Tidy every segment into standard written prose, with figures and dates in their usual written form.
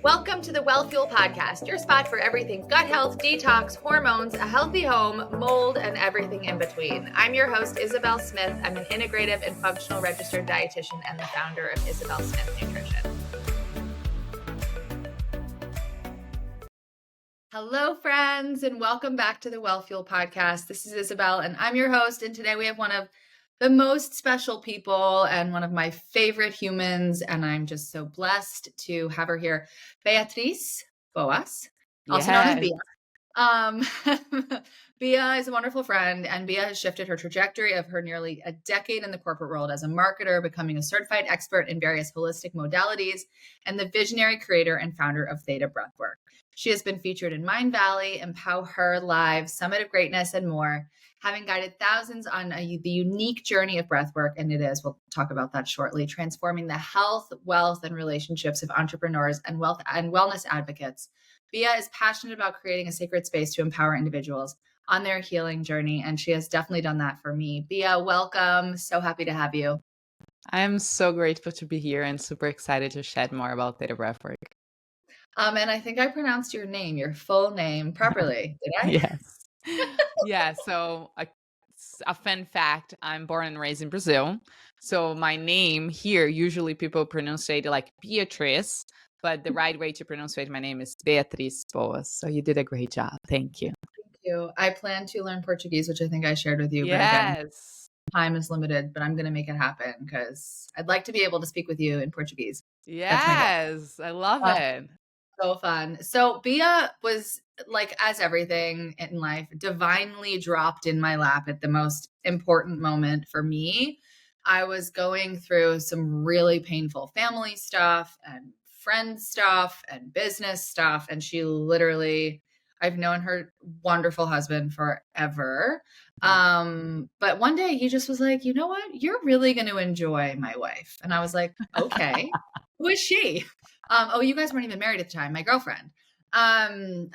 Welcome to the Wellfuel Podcast, your spot for everything gut health, detox, hormones, a healthy home, mold, and everything in between. I'm your host, Isabel Smith. I'm an integrative and functional registered dietitian and the founder of Isabel Smith Nutrition. Hello, friends, and welcome back to the Wellfuel Podcast. This is Isabel, and I'm your host, and today we have one of the most special people and one of my favorite humans, and I'm just so blessed to have her here, Beatriz Boas, also known as Bea. Bea is a wonderful friend, and Bea has shifted her trajectory of her nearly a decade in the corporate world as a marketer, becoming a certified expert in various holistic modalities, and the visionary creator and founder of Theta Breathwork. She has been featured in Mind Valley, Empower Her Live, Summit of Greatness, and more, having guided thousands on the unique journey of breathwork, and we'll talk about that shortly, transforming the health, wealth, and relationships of entrepreneurs and wellness advocates. Bea is passionate about creating a sacred space to empower individuals on their healing journey, and she has definitely done that for me. Bea, welcome. So happy to have you. I am so grateful to be here and super excited to shed more about Theta Breathwork. And I think I pronounced your full name properly. Did I? Yes. Yeah. So a fun fact, I'm born and raised in Brazil. So my name here, usually people pronounce it like Beatriz, but the right way to pronounce my name is Beatriz Boas. So you did a great job. Thank you. Thank you. I plan to learn Portuguese, which I think I shared with you. Yes. But again, time is limited, but I'm going to make it happen because I'd like to be able to speak with you in Portuguese. Yes. I love it. So fun. So Bea was, like, as everything in life, divinely dropped in my lap at the most important moment for me. I was going through some really painful family stuff and friend stuff and business stuff. And she literally, I've known her wonderful husband forever. But one day he just was like, you know what? You're really going to enjoy my wife. And I was like, okay, who is she? Oh, you guys weren't even married at the time. My girlfriend. I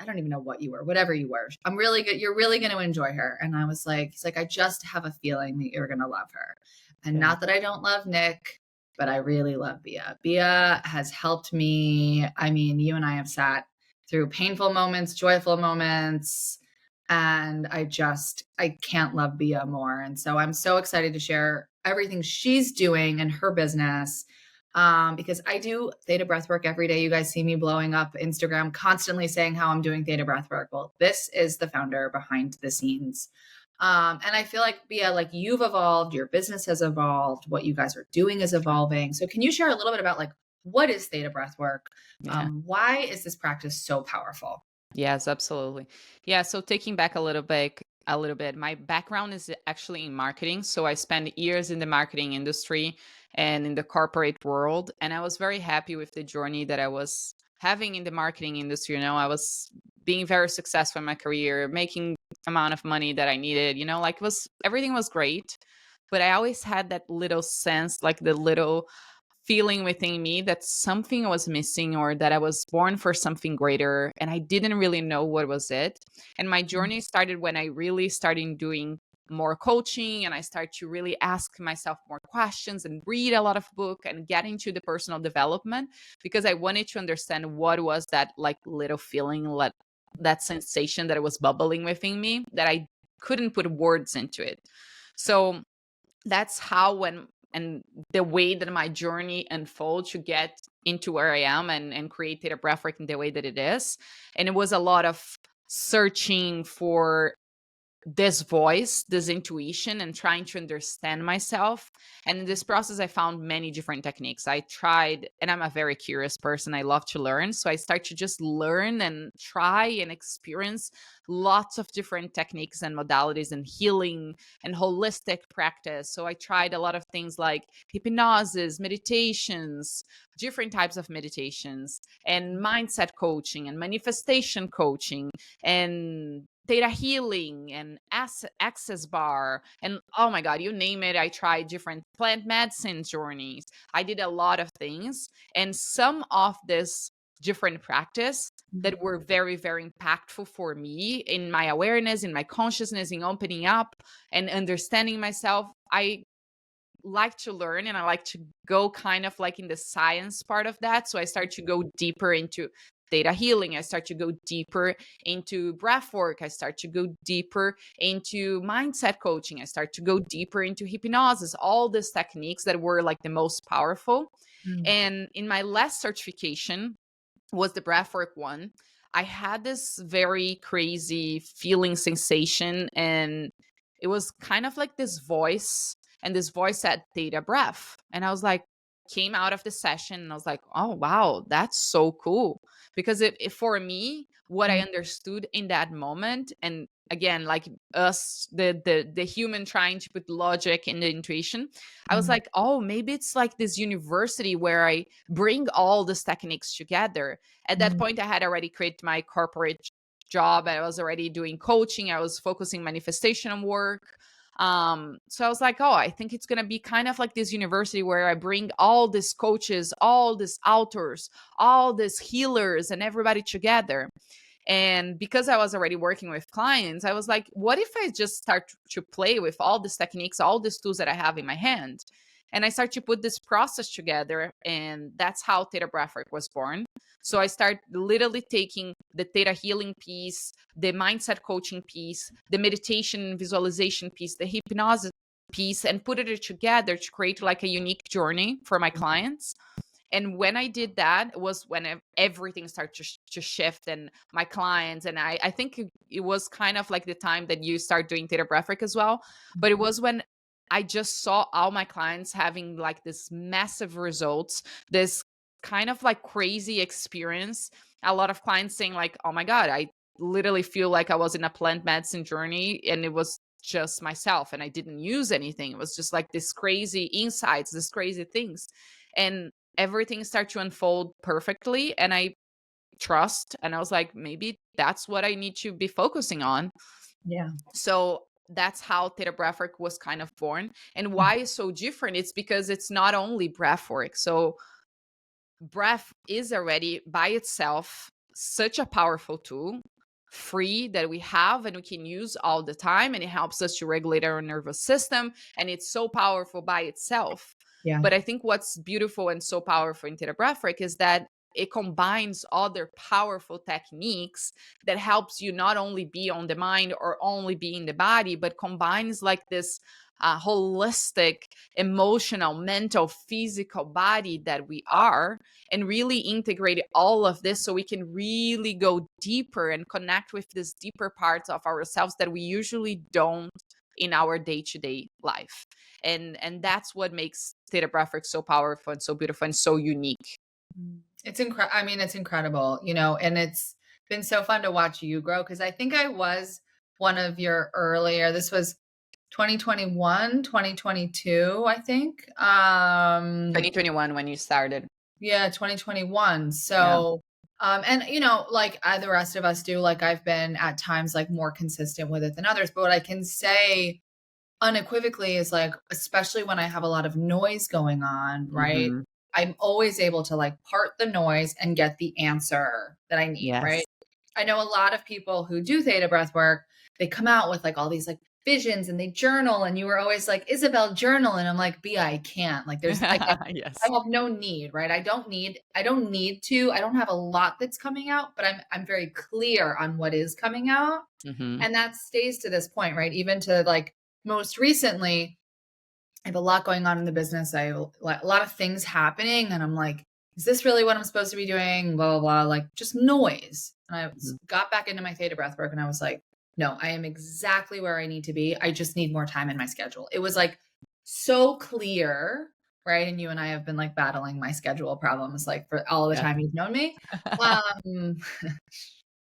don't even know what you were, whatever you were. I'm really good. You're really going to enjoy her. And I was like, he's like, I just have a feeling that you're going to love her. And not that I don't love Nick, but I really love Bea. Bea has helped me. I mean, you and I have sat through painful moments, joyful moments, and I can't love Bea more. And so I'm so excited to share everything she's doing in her business. Because I do Theta Breathwork every day. You guys see me blowing up Instagram, constantly saying how I'm doing Theta Breathwork. Well, this is the founder behind the scenes. And I feel like, Bea, like, you've evolved, your business has evolved, what you guys are doing is evolving. So can you share a little bit about, like, what is Theta Breathwork? Why is this practice so powerful? Yes, absolutely. Yeah. So taking back a little bit, my background is actually in marketing. So I spent years in the marketing industry and in the corporate world. And I was very happy with the journey that I was having in the marketing industry. I was being very successful in my career, making amount of money that I needed, like everything was great. But I always had that little sense, like the little feeling within me that something was missing or that I was born for something greater. And I didn't really know what was it. And my journey started when I really started doing more coaching and I started to really ask myself more questions and read a lot of books and get into the personal development because I wanted to understand what was that like little feeling, that sensation that was bubbling within me that I couldn't put words into it. So that's how and the way that my journey unfolded to get into where I am and create Theta Breathwork in the way that it is. And it was a lot of searching for this voice, this intuition, and trying to understand myself. And in this process, I found many different techniques. I tried, and I'm a very curious person. I love to learn. So I start to just learn and try and experience lots of different techniques and modalities and healing and holistic practice. So I tried a lot of things like hypnosis, meditations, different types of meditations, and mindset coaching and manifestation coaching and ThetaHealing and access bar and oh my God, you name it. I tried different plant medicine journeys. I did a lot of things, and some of this different practice that were very, very impactful for me in my awareness, in my consciousness, in opening up and understanding myself. I like to learn, and I like to go kind of like in the science part of that. So I start to go deeper into theta healing. I start to go deeper into breath work. I start to go deeper into mindset coaching. I start to go deeper into hypnosis, all these techniques that were like the most powerful. Mm. And in my last certification was the breathwork one. I had this very crazy feeling sensation, and it was kind of like this voice, and this voice said theta breath. And I was like, came out of the session and I was like, oh wow, that's so cool. Because it for me, what I Mm. understood in that moment, and again, like us, the human trying to put logic in the intuition, I was Mm. like, oh, maybe it's like this university where I bring all these techniques together. At that Mm. point, I had already created my corporate job. I was already doing coaching. I was focusing manifestation work. So I was like, oh, I think it's gonna be kind of like this university where I bring all these coaches, all these authors, all these healers, and everybody together. And because I was already working with clients, I was like, what if I just start to play with all these techniques, all these tools that I have in my hand? And I start to put this process together. And that's how Theta Breathwork was born. So I start literally taking the Theta healing piece, the mindset coaching piece, the meditation and visualization piece, the hypnosis piece, and put it together to create like a unique journey for my clients. And when I did that was when everything started to shift, and my clients, and I think it was kind of like the time that you start doing Theta Breathwork as well. But it was when I just saw all my clients having like this massive results, this kind of like crazy experience. A lot of clients saying like, oh my God, I literally feel like I was in a plant medicine journey, and it was just myself and I didn't use anything. It was just like this crazy insights, this crazy things. And everything started to unfold perfectly, and I trust, and I was like, maybe that's what I need to be focusing on. Yeah. So that's how Theta Breathwork was kind of born. And Mm. why it's so different, it's because it's not only breathwork. So breath is already by itself such a powerful tool, free, that we have and we can use all the time, and it helps us to regulate our nervous system, and it's so powerful by itself. Yeah. But I think what's beautiful and so powerful in Theta Breathwork is that it combines other powerful techniques that helps you not only be on the mind or only be in the body, but combines like this holistic, emotional, mental, physical body that we are, and really integrate all of this so we can really go deeper and connect with these deeper parts of ourselves that we usually don't in our day-to-day life. And that's what makes Theta Breathwork so powerful and so beautiful and so unique. It's incredible. I mean, it's incredible, and it's been so fun to watch you grow, because I think I was one of your earlier, this was 2021, 2022, I think. 2021 when you started. Yeah, 2021. Yeah. So, and like the rest of us do, like I've been at times like more consistent with it than others. But what I can say unequivocally is like, especially when I have a lot of noise going on, right? Mm-hmm. I'm always able to like part the noise and get the answer that I need, Yes. right? I know a lot of people who do theta breath work, they come out with like all these like visions and they journal, and you were always like, Isabel, journal. And I'm like, Bea, I can't. Like I Yes. have no need, right? I don't need to. I don't have a lot that's coming out, but I'm very clear on what is coming out. Mm-hmm. And that stays to this point, right? Even to like most recently, I have a lot going on in the business. I have a lot of things happening, and I'm like, is this really what I'm supposed to be doing? Blah, blah, blah, like just noise. And I Mm-hmm. got back into my theta breath work, and I was like, no, I am exactly where I need to be. I just need more time in my schedule. It was like so clear, right? And you and I have been like battling my schedule problems like for all the Yeah. time you've known me. Um,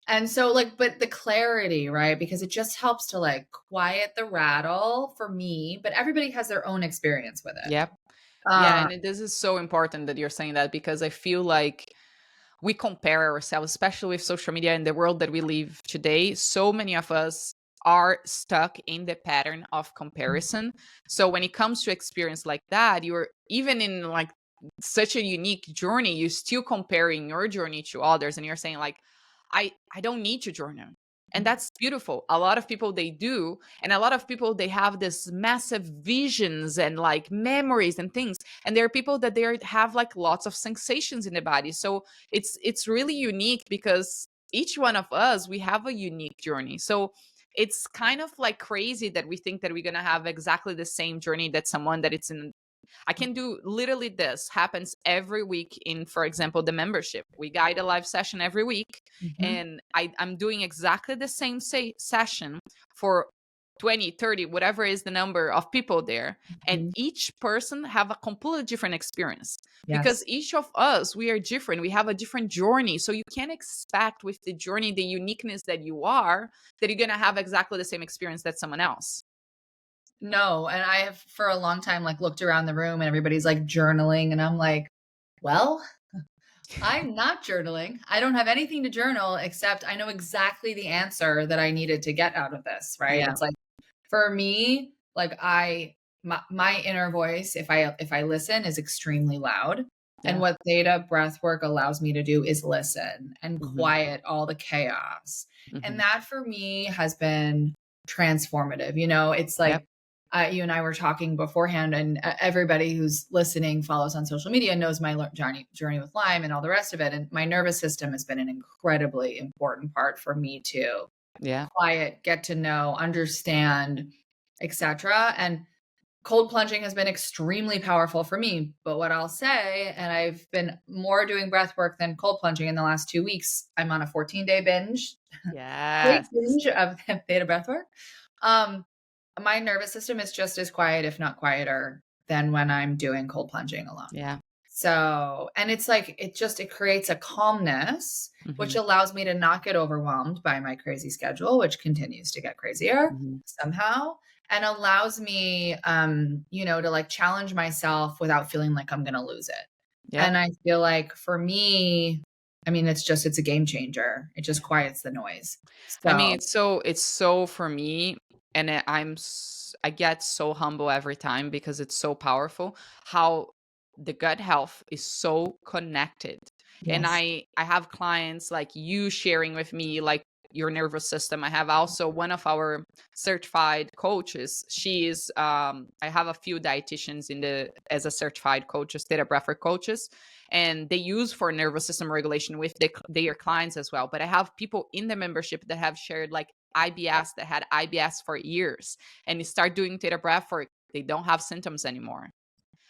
and so like, but the clarity, right? Because it just helps to like quiet the rattle for me, but everybody has their own experience with it. Yep. Yeah, Uh, and this is so important that you're saying that, because I feel like we compare ourselves, especially with social media and the world that we live today. So many of us are stuck in the pattern of comparison. So when it comes to experience like that, you're even in like such a unique journey, you're still comparing your journey to others, and you're saying like, I don't need to journey. And that's beautiful. A lot of people, they do. And a lot of people, they have this massive visions and like memories and things. And there are people that have like lots of sensations in the body. So it's really unique because each one of us, we have a unique journey. So it's kind of like crazy that we think that we're going to have exactly the same journey that someone that it's in. I can do literally this happens every week in, for example, the membership. We guide a live session every week, Mhm. and I'm doing exactly the same session for 20, 30, whatever is the number of people there. And Mhm. each person have a completely different experience because Yes. each of us, we are different. We have a different journey. So you can't expect with the journey, the uniqueness that you are, that you're going to have exactly the same experience that someone else. No, and I have for a long time like looked around the room and everybody's like journaling and I'm like, well, I'm not journaling. I don't have anything to journal except I know exactly the answer that I needed to get out of this, right? Yeah. It's like for me, like my inner voice, if I listen, is extremely loud. And Yeah. what theta breathwork allows me to do is listen and Hmm. quiet all the chaos. And Hmm. that for me has been transformative. You know, it's Yep. like you and I were talking beforehand, and everybody who's listening follows on social media knows my journey with Lyme and all the rest of it. And my nervous system has been an incredibly important part for me to Yeah. quiet, get to know, understand, etc. And cold plunging has been extremely powerful for me. But what I'll say, and I've been more doing breath work than cold plunging in the last 2 weeks, I'm on a 14-day binge, straight Yes. binge of theta breathwork. Um, my nervous system is just as quiet, if not quieter, than when I'm doing cold plunging alone. Yeah. So, and it's like, it creates a calmness, which Hmm. allows me to not get overwhelmed by my crazy schedule, which continues to get crazier Hmm. somehow, and allows me, to like challenge myself without feeling like I'm going to lose it. Yep. And I feel like for me, I mean, it's a game changer. It just quiets the noise. I mean, So, it's so for me, and I get so humble every time because it's so powerful how the gut health is so connected. And yes. I have clients like you sharing with me like your nervous system. I have also one of our certified coaches. She is I have a few dietitians in the as a certified coaches, data breathwork coaches, and they use for nervous system regulation with their clients as well. But I have people in the membership that have shared like IBS, that had IBS for years, and you start doing theta breathwork, they don't have symptoms anymore.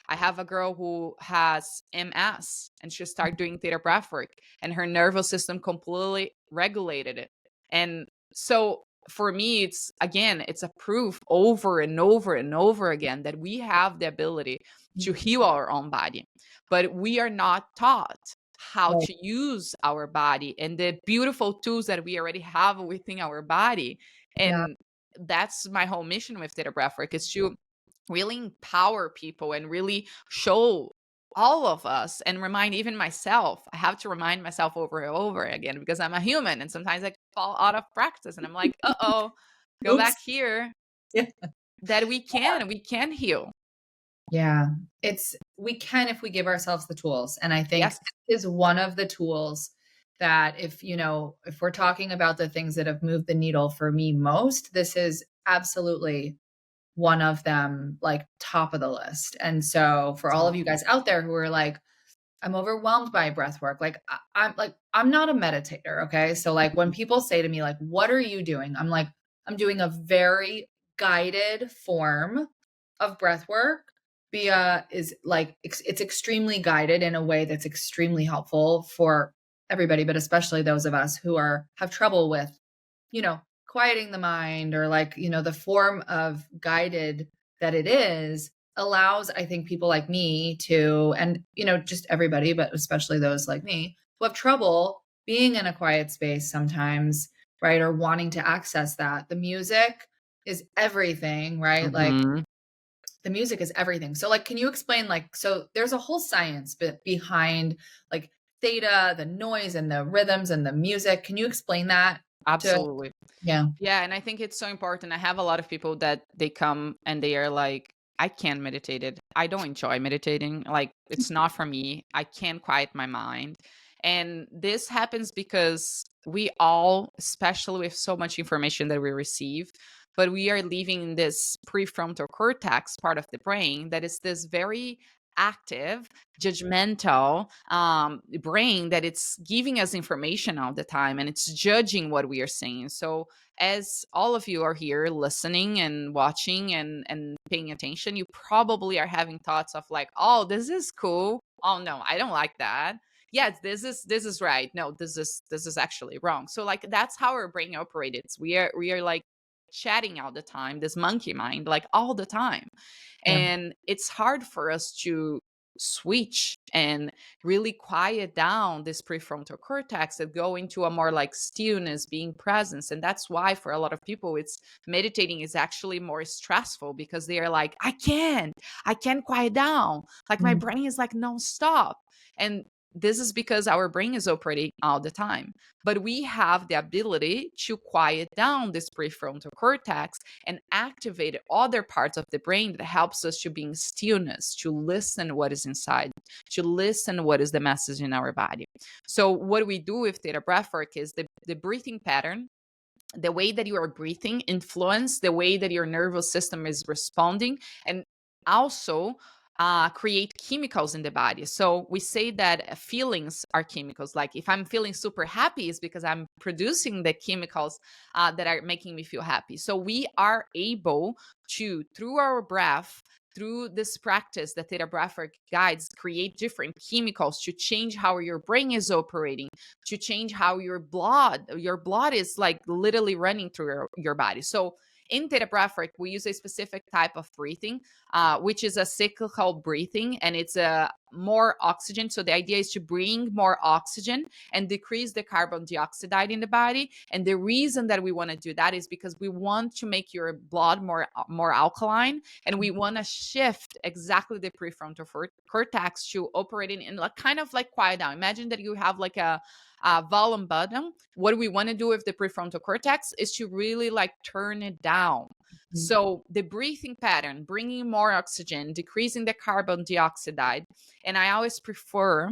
I have a girl who has MS and she started doing theta breathwork and her nervous system completely regulated it. And so for me, it's again, it's a proof over and over and over again that we have the ability to heal our own body, but we are not taught how Right. to use our body and the beautiful tools that we already have within our body. Yeah. And that's my whole mission with theta breathwork, is to really empower people and really show all of us and remind even myself. I have to remind myself over and over again because I'm a human and sometimes I fall out of practice and I'm like, uh-oh, go Oops. back here, Yeah. that we can heal. Yeah. We can if we give ourselves the tools. And I think Yes. this is one of the tools that if we're talking about the things that have moved the needle for me most, this is absolutely one of them, like top of the list. And so for all of you guys out there who are like, I'm overwhelmed by breath work. Like I'm not a meditator. Okay. So like when people say to me, like, what are you doing? I'm like, I'm doing a very guided form of breath work. Bea is like, it's extremely guided in a way that's extremely helpful for everybody, but especially those of us who have trouble with, quieting the mind, or like, the form of guided that it is allows, I think, people like me to, and, just everybody, but especially those like me who have trouble being in a quiet space sometimes, right? Or wanting to access that. The music is everything, right? Like Hmm. the music is everything. So like, can you explain, like, so there's a whole science behind like theta, the noise and the rhythms and the music. Can you explain that to, Absolutely. yeah. Yeah, and I think it's so important. I have a lot of people that they come and they are like, I can't meditate it. I don't enjoy meditating. Like, it's not for me. I can't quiet my mind. And this happens because we all, especially with so much information that we receive, but we are leaving this prefrontal cortex part of the brain that is this very active, judgmental brain that it's giving us information all the time and it's judging what we are saying. So as all of you are here listening and watching and paying attention, you probably are having thoughts of like, oh, this is cool. Oh no, I don't like that. Yes, this is right. No, this is actually wrong. So like that's how our brain operates. We are like chatting all the time, this monkey mind, like all the time. Yeah. And it's hard for us to switch and really quiet down this prefrontal cortex and go into a more like stillness, being presence. And that's why for a lot of people it's meditating is actually more stressful, because they are like, I can't quiet down, like my Mm. brain is like non-stop. And this is because our brain is operating all the time, but we have the ability to quiet down this prefrontal cortex and activate other parts of the brain that helps us to be in stillness, to listen what is inside, to listen what is the message in our body. So what we do with Theta Breathwork is the breathing pattern, the way that you are breathing influence the way that your nervous system is responding, and also create chemicals in the body. So we say that feelings are chemicals. Like if I'm feeling super happy, it's because I'm producing the chemicals that are making me feel happy. So we are able to, through our breath, through this practice that Theta Breathwork guides, create different chemicals to change how your brain is operating, to change how your blood is like literally running through your body. So in Theta Breathwork, we use a specific type of breathing, which is a cyclical breathing, and it's a more oxygen. So the idea is to bring more oxygen and decrease the carbon dioxide in the body. And the reason that we want to do that is because we want to make your blood more alkaline, and we want to shift exactly the prefrontal cortex to operating in like kind of like quiet down. Imagine that you have like a volume button. What we want to do with the prefrontal cortex is to really like turn it down. So the breathing pattern, bringing more oxygen, decreasing the carbon dioxide. And I always prefer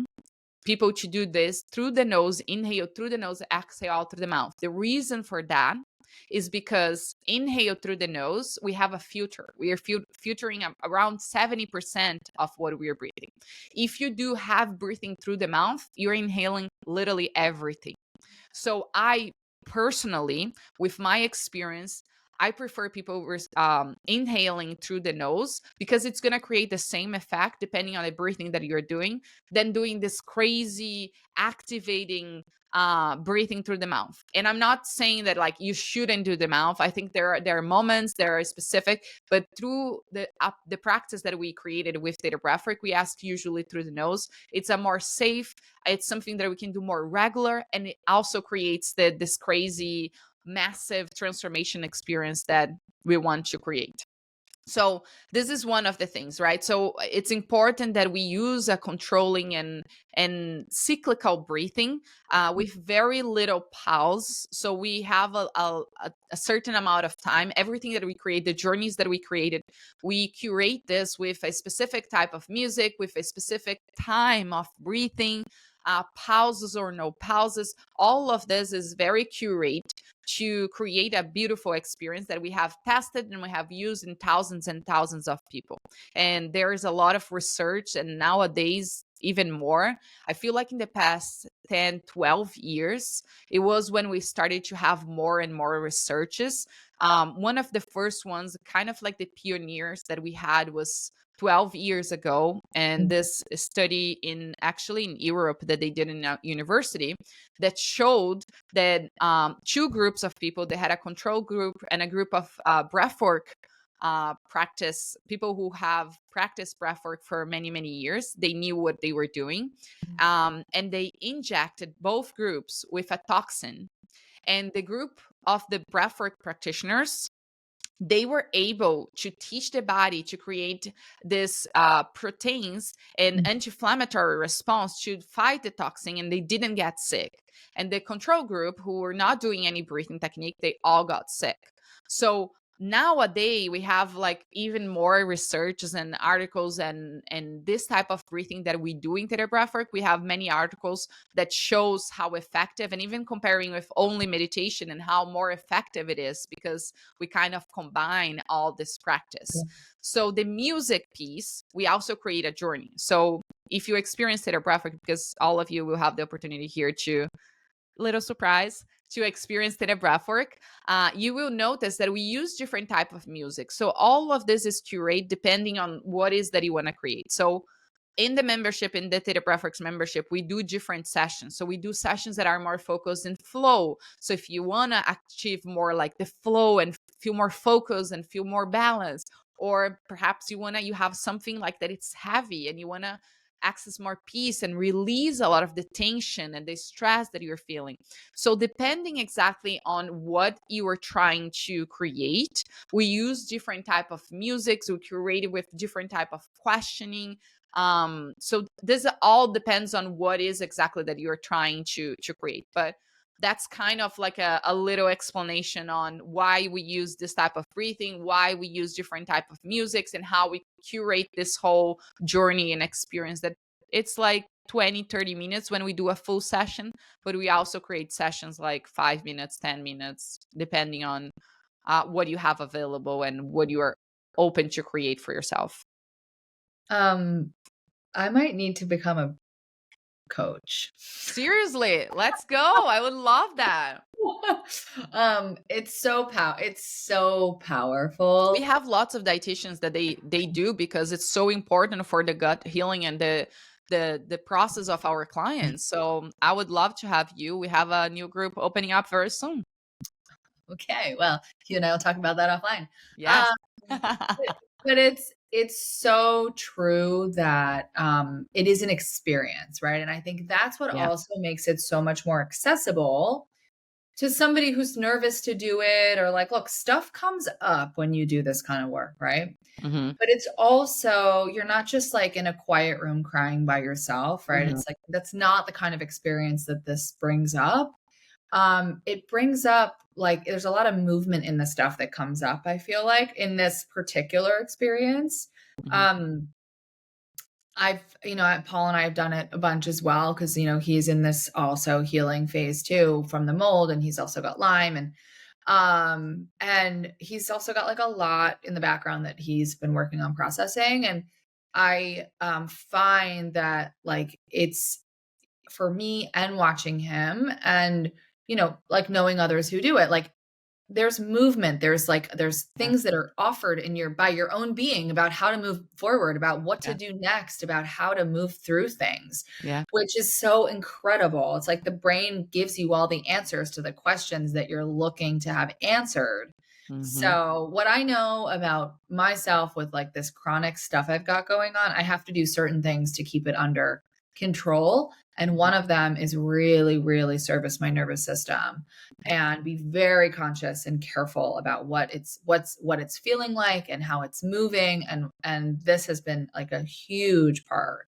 people to do this through the nose, inhale through the nose, exhale out through the mouth. The reason for that is because inhale through the nose, we have a filter. We are filtering around 70% of what we are breathing. If you do have breathing through the mouth, you're inhaling literally everything. So I personally, with my experience, I prefer people inhaling through the nose, because it's going to create the same effect depending on the breathing that you're doing than doing this crazy activating breathing through the mouth. And I'm not saying that like you shouldn't do the mouth. I think there are moments, there are specific, but through the practice that we created with Theta Breathwork, we ask usually through the nose. It's a more safe, it's something that we can do more regular, and it also creates this crazy massive transformation experience that we want to create. So this is one of the things, right? So it's important that we use a controlling and cyclical breathing with very little pause. So we have a certain amount of time. Everything that we create, the journeys that we created, we curate this with a specific type of music, with a specific time of breathing, pauses or no pauses. All of this is very curated to create a beautiful experience that we have tested and we have used in thousands and thousands of people. And there is a lot of research, and nowadays even more. I feel like in the past 10, 12 years, it was when we started to have more and more researches. One of the first ones, kind of like the pioneers that we had, was 12 years ago. And this study actually in Europe that they did in a university that showed that two groups of people, they had a control group and a group of breathwork practice people who have practiced breathwork for many, many years. They knew what they were doing. And they injected both groups with a toxin. And the group of the breathwork practitioners, they were able to teach the body to create this proteins and anti-inflammatory response to fight the toxin, and they didn't get sick. And the control group, who were not doing any breathing technique, they all got sick. So nowadays we have like even more researches and articles and this type of breathing that we do in Theta Breathwork. We have many articles that shows how effective, and even comparing with only meditation and how more effective it is, because we kind of combine all this practice. So the music piece, we also create a journey. So if you experience Theta Breathwork, because all of you will have the opportunity here to, little surprise, to experience Theta Breathwork, you will notice that we use different type of music. So all of this is curated depending on what is that you want to create. So in the membership, in the Theta Breathworks membership, we do different sessions. So we do sessions that are more focused in flow. So if you want to achieve more like the flow and feel more focused and feel more balanced, or perhaps you have something like that, it's heavy and you want to access more peace and release a lot of the tension and the stress that you're feeling. So depending exactly on what you are trying to create, we use different type of music. So we curate it with different type of questioning. So this all depends on what is exactly that you're trying to create. But that's kind of like a little explanation on why we use this type of breathing, why we use different type of musics, and how we curate this whole journey and experience. That it's like 20-30 minutes when we do a full session, but we also create sessions like 5 minutes, 10 minutes, depending on what you have available and what you are open to create for yourself. I might need to become a coach. Seriously, let's go. I would love that. It's so powerful. We have lots of dietitians that they do, because it's so important for the gut healing and the process of our clients. So I would love to have you. We have a new group opening up very soon. Okay, well, you and I will talk about that offline. Yes. But it's so true that it is an experience, right? And I think that's what Yeah. also makes it so much more accessible to somebody who's nervous to do it, or like, look, stuff comes up when you do this kind of work, right? Mm-hmm. But it's also, you're not just like in a quiet room crying by yourself, right? Mm-hmm. It's like, that's not the kind of experience that this brings up. It brings up, like, there's a lot of movement in the stuff that comes up, I feel like, in this particular experience. Um, Paul and I have done it a bunch as well, because, he's in this also healing phase too from the mold, and he's also got Lyme, and he's also got like a lot in the background that he's been working on processing. And I find that like it's, for me, and watching him, and like knowing others who do it, like there's movement, there's Yeah. things that are offered by your own being about how to move forward, about what to Yeah. do next, about how to move through things, Yeah. which is so incredible. It's like the brain gives you all the answers to the questions that you're looking to have answered. Mm-hmm. So what I know about myself with like this chronic stuff I've got going on, I have to do certain things to keep it under control. And one of them is really, really service my nervous system and be very conscious and careful about what it's feeling like and how it's moving. And this has been like a huge part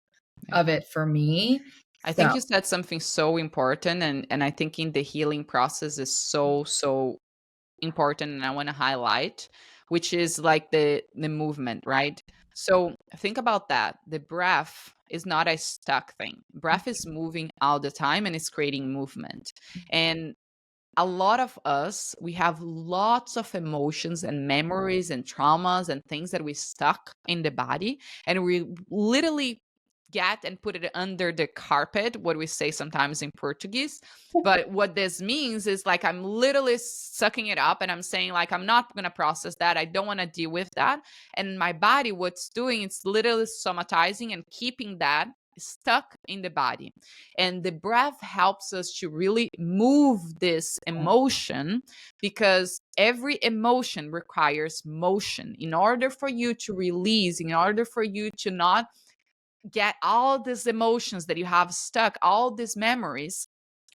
Yeah. of it for me. I So think you said something so important, and I think in the healing process is so important, and I want to highlight, which is like the movement, right? So think about that. The breath is not a stuck thing. Breath is moving all the time, and it's creating movement. And a lot of us, we have lots of emotions and memories and traumas and things that we stuck in the body, and we literally get and put it under the carpet, what we say sometimes in Portuguese. But what this means is like I'm literally sucking it up and I'm saying like I'm not going to process that, I don't want to deal with that. And my body, what's doing, it's literally somatizing and keeping that stuck in the body. And the breath helps us to really move this emotion, because every emotion requires motion. In order for you to release, in order for you to not get all these emotions that you have stuck, all these memories,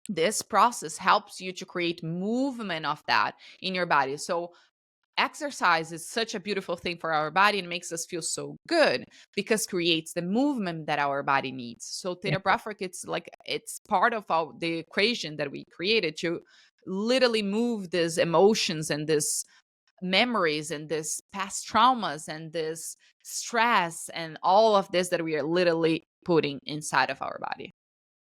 this process helps you to create movement of that in your body. So exercise is such a beautiful thing for our body and makes us feel so good, because creates the movement that our body needs. So Theta Breathwork, it's part of the equation that we created to literally move these emotions and this memories and this past traumas and this stress and all of this that we are literally putting inside of our body.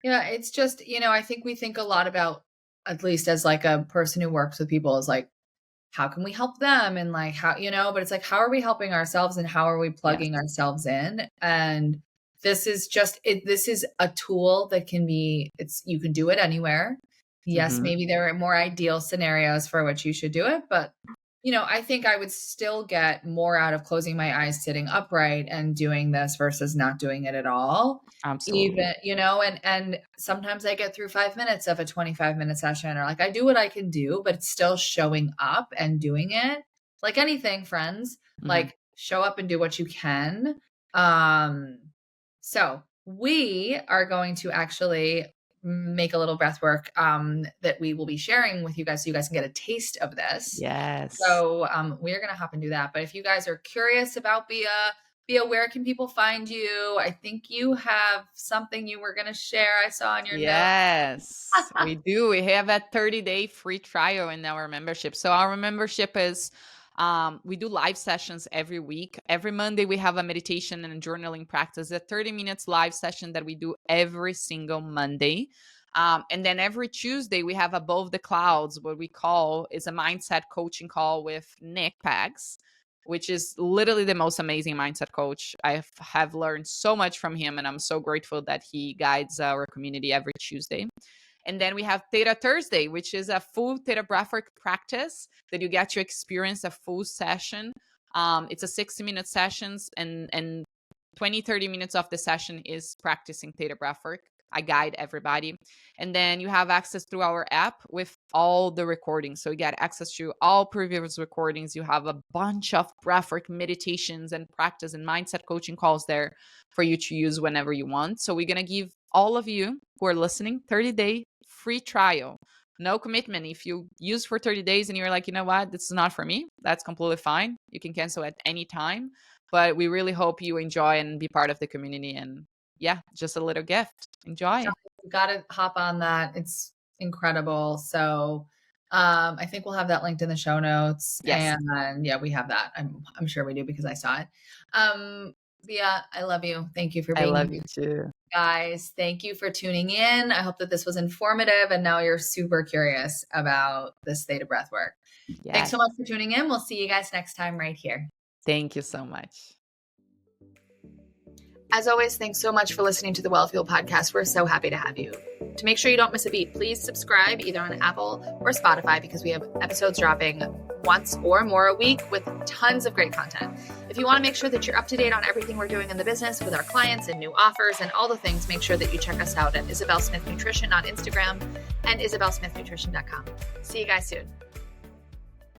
Yeah, it's just, I think we think a lot about, at least as like a person who works with people, is like, how can we help them? And like, how, but it's like, how are we helping ourselves and how are we plugging ourselves in? And this is this is a tool that you can do it anywhere. Yes, maybe there are more ideal scenarios for which you should do it, but I think I would still get more out of closing my eyes, sitting upright and doing this versus not doing it at all. Absolutely. Even, and sometimes I get through 5 minutes of a 25-minute session, or like I do what I can do, but it's still showing up and doing it. Like anything, friends, like show up and do what you can. So we are going to actually make a little breath work that we will be sharing with you guys so you guys can get a taste of this. Yes. So we're going to hop and do that. But if you guys are curious about Bea, where can people find you? I think you have something you were going to share. I saw on your notes. Yes, we do. We have a 30-day free trial in our membership. So our membership is we do live sessions every week. Every Monday, we have a meditation and a journaling practice, a 30 minutes live session that we do every single Monday. And then every Tuesday, we have Above the Clouds, what we call is a mindset coaching call with Nick Pags, which is literally the most amazing mindset coach. I have learned so much from him, and I'm so grateful that he guides our community every Tuesday. And then we have Theta Thursday, which is a full ThetaBreathwork practice that you get to experience a full session. It's a 60-minute sessions, and 20, 30 minutes of the session is practicing ThetaBreathwork. I guide everybody. And then you have access through our app with all the recordings. So you get access to all previous recordings. You have a bunch of breathwork meditations and practice and mindset coaching calls there for you to use whenever you want. So we're going to give all of you who are listening 30-day free trial. No commitment. If you use for 30 days and you're like, you know what, this is not for me, that's completely fine. You can cancel at any time. But we really hope you enjoy and be part of the community. And yeah, just a little gift. Enjoy. You got to hop on that. It's incredible. So I think we'll have that linked in the show notes. Yes. And yeah, we have that. I'm sure we do because I saw it. Bea, I love you. Thank you for being here. I love you too. Guys, thank you for tuning in. I hope that this was informative and now you're super curious about this Theta Breathwork. Yes. Thanks so much for tuning in. We'll see you guys next time right here. Thank you so much. As always, thanks so much for listening to the Wellfuel Podcast. We're so happy to have you. To make sure you don't miss a beat, please subscribe either on Apple or Spotify because we have episodes dropping once or more a week with tons of great content. If you want to make sure that you're up to date on everything we're doing in the business with our clients and new offers and all the things, make sure that you check us out at Isabel Smith Nutrition on Instagram and isabelsmithnutrition.com. See you guys soon.